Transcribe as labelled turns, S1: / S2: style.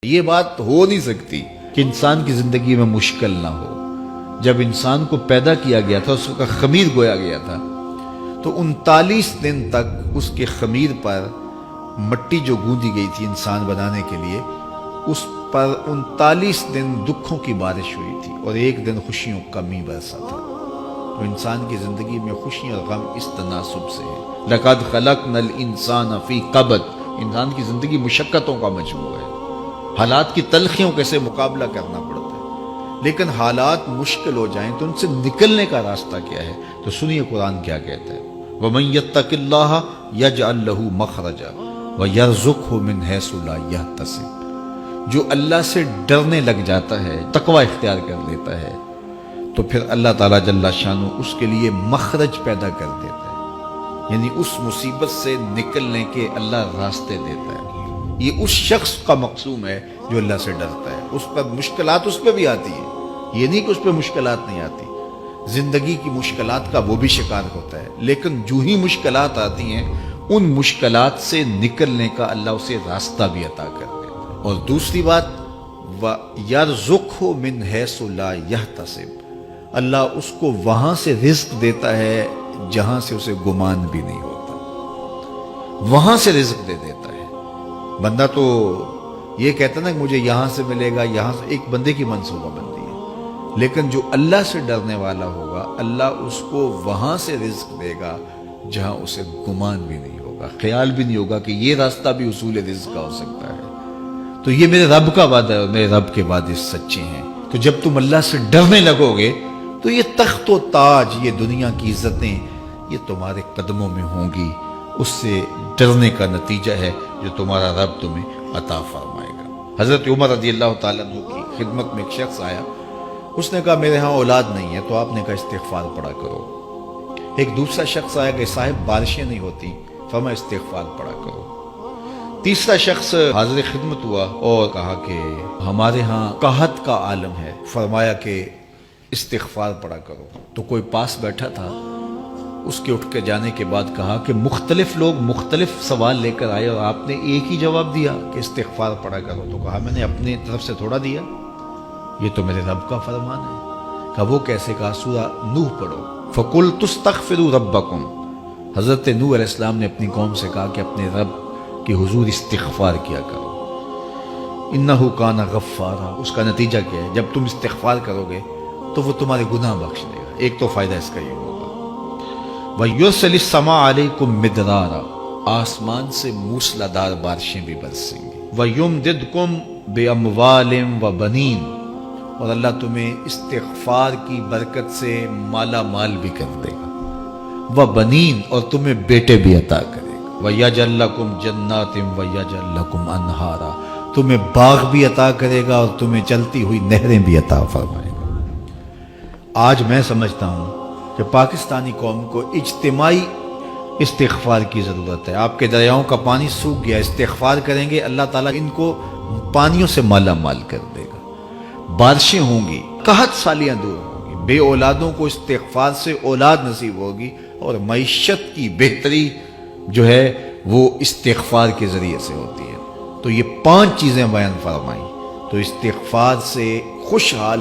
S1: یہ بات ہو نہیں سکتی کہ انسان کی زندگی میں مشکل نہ ہو۔ جب انسان کو پیدا کیا گیا تھا، اس کا خمیر گویا گیا تھا، تو 39 دن تک اس کے خمیر پر مٹی جو گوندی گئی تھی انسان بنانے کے لیے، اس پر 39 دن دکھوں کی بارش ہوئی تھی اور ایک دن خوشیوں کا می برسا تھا۔ تو انسان کی زندگی میں خوشی اور غم اس تناسب سے ہے۔ لَقَدْ خَلَقْنَا الْإِنسَانَ فِي قَبْضٍ۔ انسان کی زندگی مشقتوں کا مجموعہ ہے، حالات کی تلخیوں کے سے مقابلہ کرنا پڑتا ہے، لیکن حالات مشکل ہو جائیں تو ان سے نکلنے کا راستہ کیا ہے؟ تو سنیے قرآن کیا کہتا ہے، وَمَن يَتَّقِ اللَّهَ يَجْعَل لَّهُ مَخْرَجًا وَيَرْزُقْهُ مِنْ حَيْثُ لَا يَحْتَسِبُ۔ جو اللہ سے ڈرنے لگ جاتا ہے، تقوی اختیار کر لیتا ہے، تو پھر اللہ تعالیٰ جل شانہ اس کے لیے مخرج پیدا کر دیتا ہے، یعنی اس مصیبت سے نکلنے کے اللہ راستے دیتا ہے۔ یہ اس شخص کا مقصوم ہے جو اللہ سے ڈرتا ہے۔ اس پر مشکلات اس پہ بھی آتی ہے، یہ نہیں کہ اس پہ مشکلات نہیں آتی، زندگی کی مشکلات کا وہ بھی شکار ہوتا ہے، لیکن جو ہی مشکلات آتی ہیں ان مشکلات سے نکلنے کا اللہ اسے راستہ بھی عطا کر دیتا ہے۔ اور دوسری بات، وَيَرْزُقْهُ مِنْ حَيْثُ لَا يَحْتَسِبُ، اللہ اس کو وہاں سے رزق دیتا ہے جہاں سے اسے گمان بھی نہیں ہوتا، وہاں سے رزق دے دیتا ہے۔ بندہ تو یہ کہتا نا کہ مجھے یہاں سے ملے گا، یہاں سے، ایک بندے کی منصوبہ بندی ہے، لیکن جو اللہ سے ڈرنے والا ہوگا اللہ اس کو وہاں سے رزق دے گا جہاں اسے گمان بھی نہیں ہوگا، خیال بھی نہیں ہوگا کہ یہ راستہ بھی حصول رزق کا ہو سکتا ہے۔ تو یہ میرے رب کا وعدہ ہے اور میرے رب کے وعدے سچے ہیں۔ تو جب تم اللہ سے ڈرنے لگو گے تو یہ تخت و تاج، یہ دنیا کی عزتیں، یہ تمہارے قدموں میں ہوں گی۔ اس سے ڈرنے کا نتیجہ ہے جو تمہارا رب تمہیں عطا فرمائے گا۔ حضرت عمر رضی اللہ تعالیٰ عنہ کی خدمت میں ایک شخص آیا، اس نے کہا میرے ہاں اولاد نہیں ہے، تو آپ نے کہا استغفار پڑھا کرو۔ ایک دوسرا شخص آیا کہ صاحب بارشیں نہیں ہوتی، فرمایا استغفار پڑھا کرو۔ تیسرا شخص حاضر خدمت ہوا اور کہا کہ ہمارے ہاں قحط کا عالم ہے، فرمایا کہ استغفار پڑھا کرو۔ تو کوئی پاس بیٹھا تھا، اس کے اٹھ کے جانے کے بعد کہا کہ مختلف لوگ مختلف سوال لے کر آئے اور آپ نے ایک ہی جواب دیا کہ استغفار پڑھا کرو۔ تو کہا میں نے اپنی طرف سے تھوڑا دیا، یہ تو میرے رب کا فرمان ہے۔ کہا وہ کیسے؟ کہا سورہ نوح پڑھو، فَقُلْتُ اسْتَغْفِرُوا رَبَّكُمْ۔ حضرت نوح علیہ السلام نے اپنی قوم سے کہا کہ اپنے رب کے حضور استغفار کیا کرو، إِنَّهُ كَانَ غَفَّارًا۔ اس کا نتیجہ کیا ہے؟ جب تم استغفار کرو گے تو وہ تمہارے گناہ بخش دے گا۔ ایک تو فائدہ اس کا یہ ہوگا، وَيُرْسِلِ السَّمَاءَ عَلَيْكُمْ مِدْرَارًا، آسمان سے موسلا دار بارشیں بھی برسیں گی، وَيُمْدِدْكُمْ بِأَمْوَالٍ وَبَنِينَ، اور اللہ تمہیں استغفار کی برکت سے مالا مال بھی کر دے گا، وَبَنِينَ، اور تمہیں بیٹے بھی عطا کرے گا، وَيَجْعَلْ لَكُمْ جَنَّاتٍ وَيَجْعَلْ لَكُمْ أَنْهَارًا، تمہیں باغ بھی عطا کرے گا اور تمہیں چلتی ہوئی نہریں بھی عطا فرمائے گا۔ آج میں سمجھتا ہوں کہ پاکستانی قوم کو اجتماعی استغفار کی ضرورت ہے۔ آپ کے دریاؤں کا پانی سوکھ گیا، استغفار کریں گے اللہ تعالیٰ ان کو پانیوں سے مالا مال کر دے گا، بارشیں ہوں گی، قحط سالیاں دور ہوں گی، بے اولادوں کو استغفار سے اولاد نصیب ہوگی، اور معیشت کی بہتری جو ہے وہ استغفار کے ذریعے سے ہوتی ہے۔ تو یہ 5 چیزیں بیان فرمائیں، تو استغفار سے خوشحال